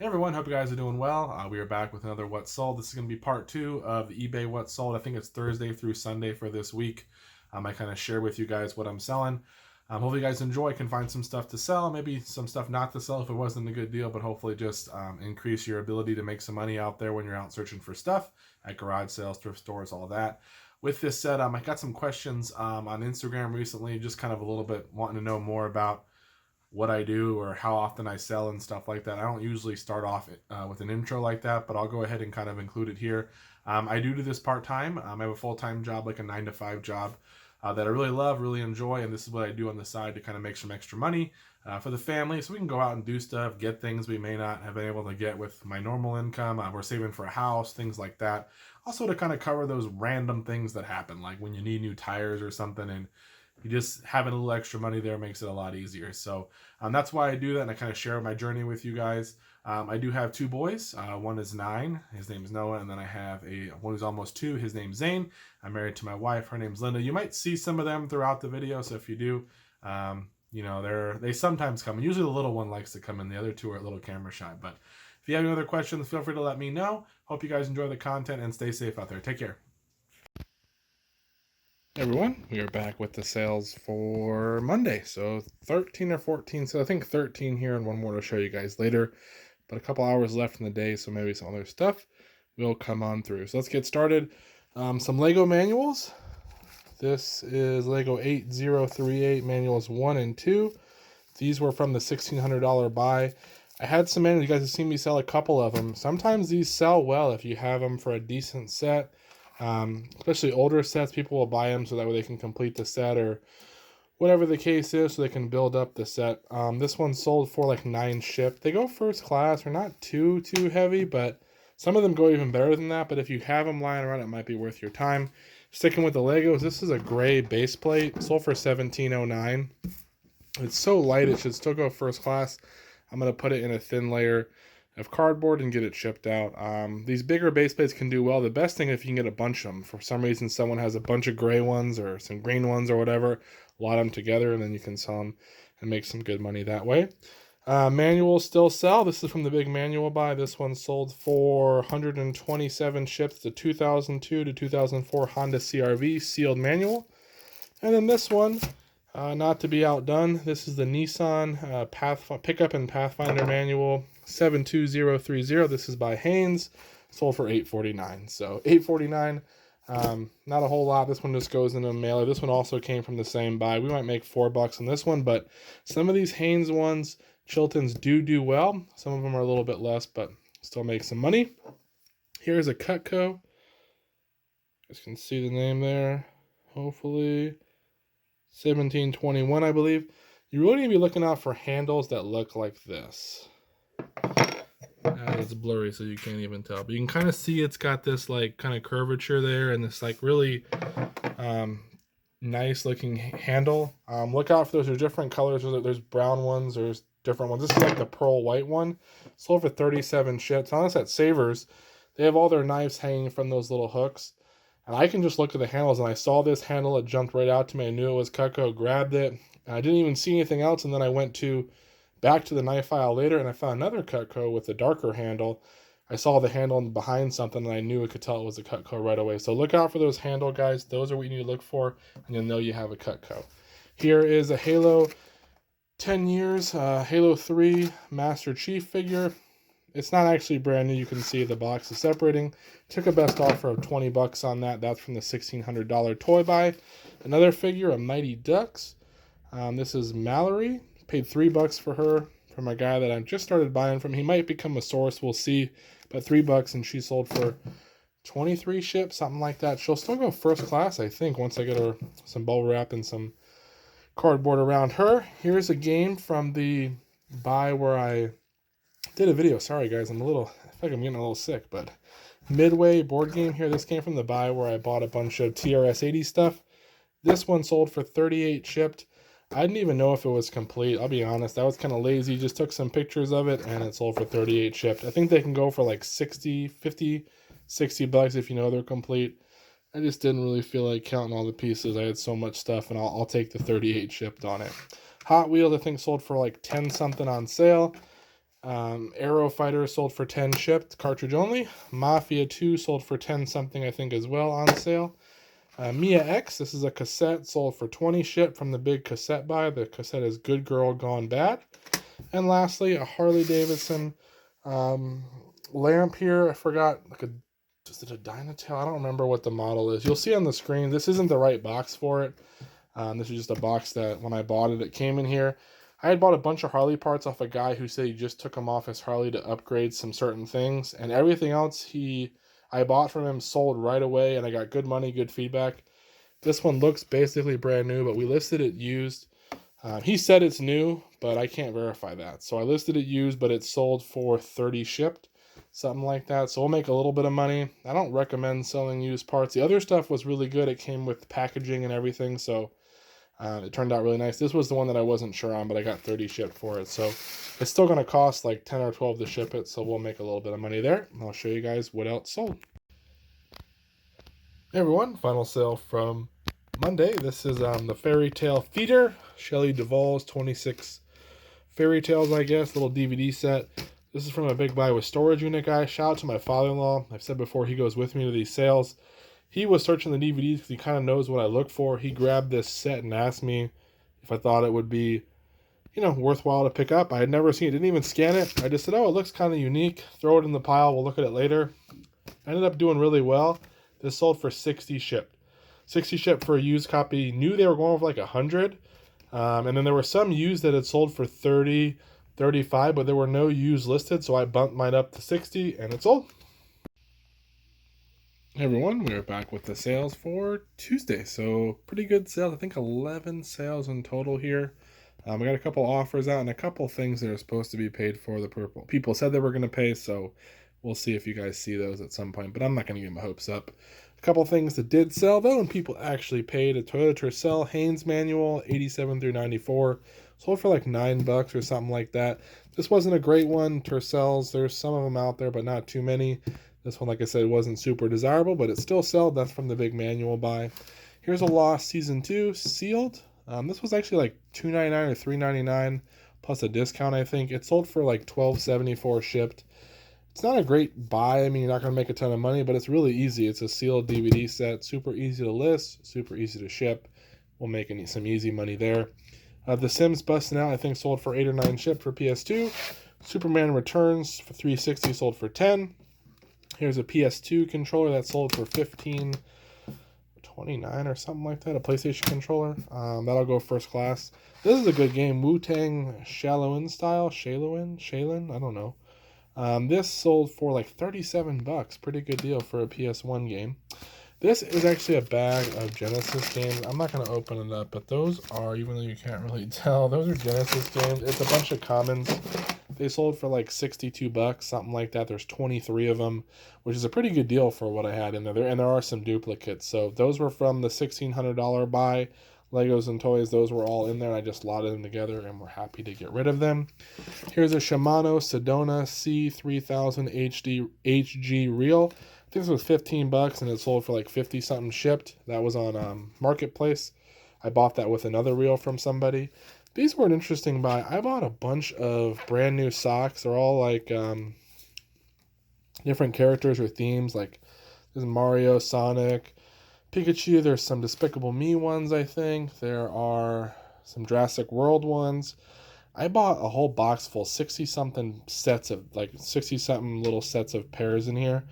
Hey everyone, hope you guys are doing well. We are back with another What Sold. This is going to be part two of the eBay What Sold. I think it's Thursday through Sunday for this week. I kind of share with you guys what I'm selling. Hopefully you guys enjoy. I can find some stuff to sell, maybe some stuff not to sell if it wasn't a good deal, but hopefully just increase your ability to make some money out there when you're out searching for stuff at garage sales, thrift stores, all that. With this said, I got some questions on Instagram recently, just kind of a little bit wanting to know more about what I do or how often I sell and stuff like that. I don't usually start off with an intro like that, but I'll go ahead and kind of include it here. I do this part-time. I have a full-time job, like a 9 to 5 job that I really love, really enjoy, and this is what I do on the side to kind of make some extra money for the family so we can go out and do stuff, get things we may not have been able to get with my normal income. We're saving for a house, things like that. Also to kind of cover those random things that happen, like when you need new tires or something and you just having a little extra money there makes it a lot easier. So that's why I do that, and I kind of share my journey with you guys. I do have 2 boys. One is 9. His name is Noah, and then I have one who's almost 2. His name's Zane. I'm married to my wife. Her name's Linda. You might see some of them throughout the video, so if you do, they sometimes come. Usually the little one likes to come in. The other 2 are a little camera shy. But if you have any other questions, feel free to let me know. Hope you guys enjoy the content and stay safe out there. Take care. Everyone, we are back with the sales for Monday. So 13 or 14, so I think 13 here and one more to show you guys later. But a couple hours left in the day, so maybe some other stuff will come on through. So let's get started. Some Lego manuals. This is Lego 8038 manuals 1 and 2. These were from the $1,600 buy. I had some manuals. You guys have seen me sell a couple of them. Sometimes these sell well if you have them for a decent set. Especially older sets, people will buy them so that way they can complete the set or whatever the case is, so they can build up the set. This one sold for like 9 shipped. They go first class. They're not too heavy, but some of them go even better than that. But if you have them lying around, it might be worth your time. Sticking with the Legos, this is a gray base plate. Sold for $17.09. It's so light it should still go first class. I'm going to put it in a thin layer of cardboard and get it shipped out. These bigger base plates can do well. The best thing if you can get a bunch of them. For some reason, someone has a bunch of gray ones or some green ones or whatever, lot them together, and then you can sell them and make some good money that way. Manuals still sell. This is from the big manual buy. This one sold for 127 ships. The 2002 to 2004 Honda CRV sealed manual. And then this one, not to be outdone, this is the Nissan Pickup and Pathfinder manual 72030. This is by Haynes. Sold for $849. So $849. Not a whole lot. This one just goes in a mailer. This one also came from the same buy. We might make $4 on this one, but some of these Haynes ones, Chiltons do well. Some of them are a little bit less, but still make some money. Here's a Cutco. You guys can see the name there. Hopefully. 1721, I believe. You really need to be looking out for handles that look like this. It's blurry, so you can't even tell. But you can kind of see it's got this like kind of curvature there and this like really nice looking handle. Look out for those. There's different colors. There's brown ones. There's different ones. This is like the pearl white one. Sold for 37 ships. Honestly, at Savers, they have all their knives hanging from those little hooks. And I can just look at the handles, and I saw this handle. It jumped right out to me. I knew it was Cutco, grabbed it. And I didn't even see anything else, and then I went back to the knife aisle later, and I found another Cutco with a darker handle. I saw the handle behind something, and I knew I could tell it was a Cutco right away. So look out for those handle guys. Those are what you need to look for, and you'll know you have a Cutco. Here is a Halo 10 years, Halo 3 Master Chief figure. It's not actually brand new. You can see the box is separating. Took a best offer of $20 on that. That's from the $1,600 toy buy. Another figure, a Mighty Ducks. This is Mallory. Paid $3 for her from a guy that I just started buying from. He might become a source. We'll see. But $3, and she sold for 23 ships, something like that. She'll still go first class, I think, once I get her some bubble wrap and some cardboard around her. Here's a game from the buy where I did a video. Sorry guys, I feel like I'm getting a little sick, but Midway board game here. This came from the buy where I bought a bunch of TRS-80 stuff. This one sold for 38 shipped. I didn't even know if it was complete. I'll be honest, I was kind of lazy. Just took some pictures of it, and it sold for 38 shipped. I think they can go for like 60, 50, 60 bucks if you know they're complete. I just didn't really feel like counting all the pieces. I had so much stuff, and I'll take the 38 shipped on it. Hot Wheels, I think, sold for like 10 something on sale. Arrow Fighter sold for 10 shipped, cartridge only. Mafia 2 sold for 10 something, I think, as well, on sale. Mia X, this is a cassette, sold for 20 shipped from the big cassette buy. The cassette is Good Girl Gone Bad. And lastly, a Harley Davidson lamp here. I forgot, is it a Dynatel? I don't remember what the model is. You'll see on the screen, this isn't the right box for it. This is just a box that when I bought it, it came in here. I had bought a bunch of Harley parts off a guy who said he just took them off his Harley to upgrade some certain things. And everything else I bought from him sold right away, and I got good money, good feedback. This one looks basically brand new, but we listed it used. He said it's new, but I can't verify that. So I listed it used, but it's sold for 30 shipped, something like that. So we'll make a little bit of money. I don't recommend selling used parts. The other stuff was really good. It came with packaging and everything, so it turned out really nice. This was the one that I wasn't sure on, but I got 30 shipped for it. So it's still going to cost like 10 or 12 to ship it, so we'll make a little bit of money there. And I'll show you guys what else sold. Hey everyone, final sale from Monday. This is the Fairy Tale Theater, Shelley Duvall's 26 Fairy Tales, I guess, little DVD set. This is from a big buy with storage unit guy. Shout out to my father-in-law. I've said before, he goes with me to these sales. He was searching the DVDs because he kind of knows what I look for. He grabbed this set and asked me if I thought it would be, worthwhile to pick up. I had never seen it, didn't even scan it. I just said, oh, it looks kind of unique. Throw it in the pile. We'll look at it later. I ended up doing really well. This sold for 60 shipped. 60 shipped for a used copy. Knew they were going for like 100. And then there were some used that had sold for 30, 35, but there were no used listed. So I bumped mine up to 60 and it sold. Hey everyone, we are back with the sales for Tuesday. So pretty good sales. I think 11 sales in total here. We got a couple offers out and a couple things that are supposed to be paid for. The people said they were going to pay, so we'll see if you guys see those at some point, but I'm not going to get my hopes up. A couple things that did sell, though, and people actually paid. A Toyota Tercel Haynes manual, 87 through 94. Sold for like $9 or something like that. This wasn't a great one. Tercels, there's some of them out there, but not too many. This one, like I said, wasn't super desirable, but it still sold. That's from the big manual buy. Here's a Lost Season 2, sealed. This was actually like $2.99 or $3.99 plus a discount, I think. It sold for like $12.74 shipped. It's not a great buy. I mean, you're not going to make a ton of money, but it's really easy. It's a sealed DVD set, super easy to list, super easy to ship. We'll make some easy money there. The Sims Busting Out, I think, sold for 8 or 9 shipped for PS2. Superman Returns for 360 sold for 10. Here's a PS2 controller that sold for 15.29 or something like that. A PlayStation controller. That'll go first class. This is a good game. Wu-Tang Shaolin style. Shaolin? I don't know. This sold for like $37. Pretty good deal for a PS1 game. This is actually a bag of Genesis games. I'm not going to open it up, but those are, even though you can't really tell, those are Genesis games. It's a bunch of commons. They sold for like $62, something like that. There's 23 of them, which is a pretty good deal for what I had in there. And there are some duplicates. So those were from the $1,600 buy. Legos and toys, those were all in there. I just slotted them together and we're happy to get rid of them. Here's a Shimano Sedona C3000 HG reel. I think this was $15 and it sold for like 50 something shipped. That was on Marketplace. I bought that with another reel from somebody. These were an interesting buy. I bought a bunch of brand new socks. They're all like different characters or themes. Like there's Mario, Sonic, Pikachu. There's some Despicable Me ones, I think. There are some Jurassic World ones. I bought a whole box full, 60-something sets of, like 60-something little sets of pairs in here.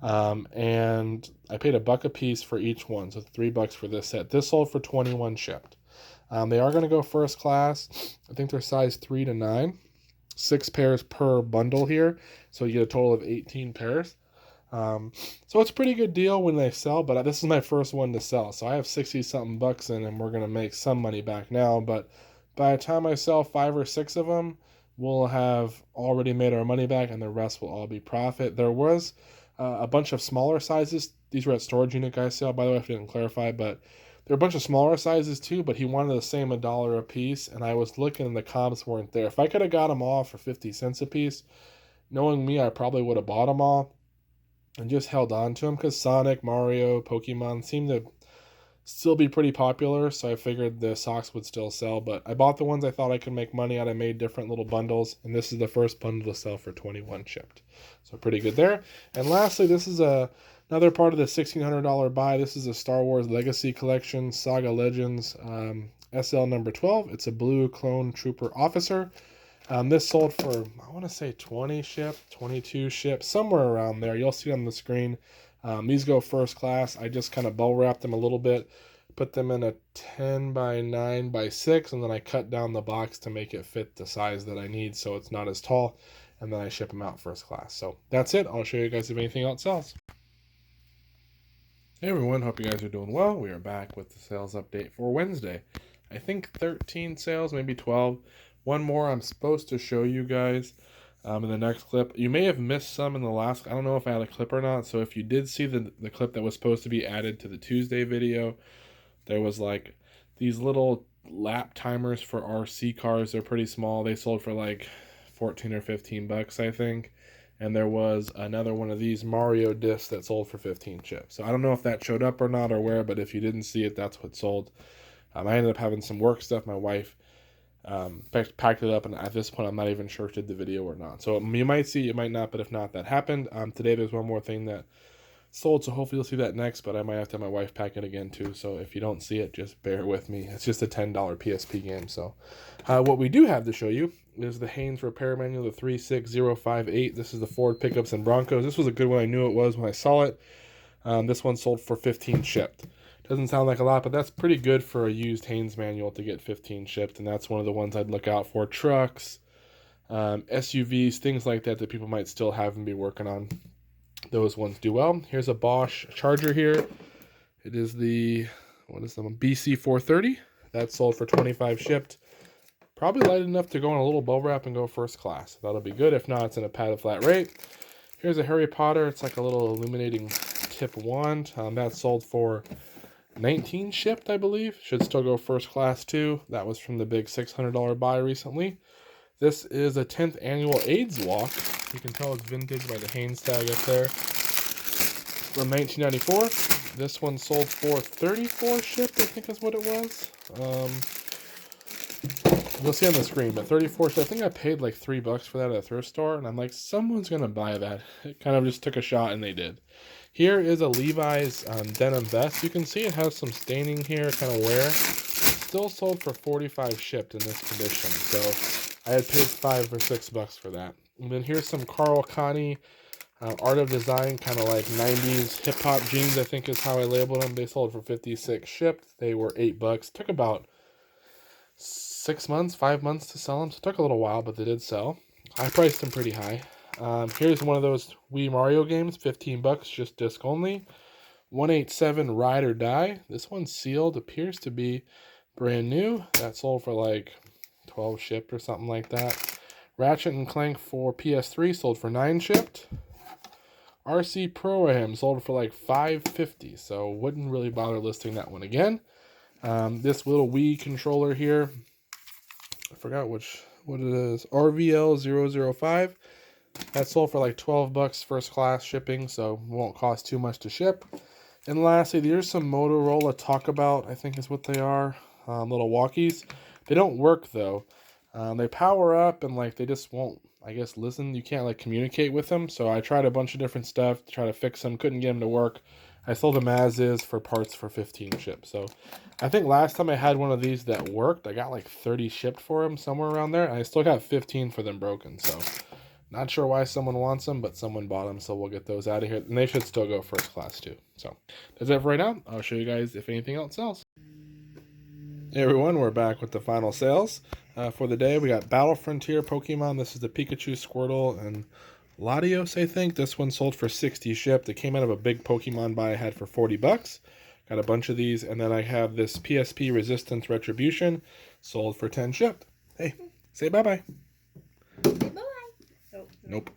And I paid $1 a piece for each one, so $3 for this set. This sold for 21 shipped. They are going to go first class. I think they're size 3 to 9. 6 pairs per bundle here, so you get a total of 18 pairs. So it's a pretty good deal when they sell, but this is my first one to sell. So I have 60-something bucks in, and we're going to make some money back now, but by the time I sell 5 or 6 of them, we'll have already made our money back, and the rest will all be profit. There was a bunch of smaller sizes. These were at storage unit guys sale, by the way, if I didn't clarify, but there are a bunch of smaller sizes too, but he wanted the same $1 a piece, and I was looking and the comps weren't there. If I could have got them all for 50 cents a piece, knowing me, I probably would have bought them all and just held on to them, because Sonic, Mario, Pokemon seem to still be pretty popular, so I figured the socks would still sell. But I bought the ones I thought I could make money out. I made different little bundles, and this is the first bundle to sell for 21 shipped. So pretty good there. And lastly, this is another part of the $1,600 buy. This is a Star Wars Legacy Collection Saga Legends SL number 12. It's a blue clone trooper officer. This sold for, I want to say 20 shipped, 22 shipped, somewhere around there. You'll see on the screen. These go first class. I just kind of bubble wrap them a little bit, put them in a 10 by 9 by 6, and then I cut down the box to make it fit the size that I need so it's not as tall, and then I ship them out first class. So that's it. I'll show you guys if anything else sells. Hey everyone, hope you guys are doing well. We are back with the sales update for Wednesday. I think 13 sales, maybe 12. One more I'm supposed to show you guys in the next clip. You may have missed some in the last, I don't know if I had a clip or not, so if you did see the clip that was supposed to be added to the Tuesday video, there was like these little lap timers for RC cars. They're pretty small. They sold for like 14 or 15 bucks, I think. And there was another one of these Mario discs that sold for 15 chips. So I don't know if that showed up or not or where, but if you didn't see it, that's what sold. I ended up having some work stuff. My wife packed it up, and at this point I'm not even sure if it did the video or not. So you might see, you might not, but if not, that happened. Today there's one more thing that sold, so hopefully you'll see that next, but I might have to have my wife pack it again too, so if you don't see it, just bear with me. It's just a $10 PSP game. So what we do have to show you is the Haynes repair manual, the 36058. This is the Ford pickups and Broncos. This was a good one. I knew it was when I saw it. This one sold for 15 shipped. Doesn't sound like a lot, but that's pretty good for a used Haynes manual to get 15 shipped, and that's one of the ones I'd look out for. Trucks, SUVs, things like that people might still have and be working on. Those ones do well. Here's a Bosch charger here. It is the, what is the one? BC430. That sold for 25 shipped. Probably light enough to go in a little bubble wrap and go first class. That'll be good. If not, it's in a padded flat rate. Here's a Harry Potter. It's like a little illuminating tip wand. That sold for 19 shipped, I believe. Should still go first class too. That was from the big $600 buy recently. This is a 10th annual AIDS walk. You can tell it's vintage by the Haynes tag up there. From 1994. This one sold for 34 shipped, I think is what it was. You'll see on the screen, but 34 shipped. I think I paid like $3 for that at a thrift store, and I'm like, someone's gonna buy that. It kind of just took a shot, and they did. Here is a Levi's denim vest. You can see it has some staining here, kind of wear. Still sold for 45 shipped in this condition, so I had paid $5 or $6 for that. And then here's some Carl Connie Art of Design, kind of like 90s hip-hop jeans, I think is how I labeled them. They sold for 56 shipped. They were $8. Took about 6 months, 5 months to sell them, so it took a little while, but they did sell. I priced them pretty high. Here's one of those Wii Mario games, 15 bucks, just disc only. 187 Ride or Die. This one's sealed, appears to be brand new. That sold for like 12 shipped or something like that. Ratchet and Clank for PS3 sold for 9 shipped. RC Pro-Am sold for like $5.50, so wouldn't really bother listing that one again. This little Wii controller here, I forgot what it is, RVL005. That sold for like 12 bucks first class shipping, so won't cost too much to ship. And lastly, there's some Motorola Talkabout, I think is what they are, little walkies. They don't work though. They power up and like they just won't, I guess, listen. You can't like communicate with them. So I tried a bunch of different stuff to try to fix them. Couldn't get them to work. I sold them as is for parts for 15 shipped. So I think last time I had one of these that worked, I got like 30 shipped for them, somewhere around there. And I still got 15 for them broken. So not sure why someone wants them, but someone bought them. So we'll get those out of here. And they should still go first class too. So that's it for right now. I'll show you guys if anything else sells. Hey everyone, we're back with the final sales for the day. We got Battle Frontier Pokemon. This is the Pikachu, Squirtle, and Latios, I think. This one sold for 60 shipped. It came out of a big Pokemon buy I had for 40 bucks. Got a bunch of these. And then I have this PSP Resistance Retribution sold for 10 shipped. Hey, say bye-bye. Say bye. Nope.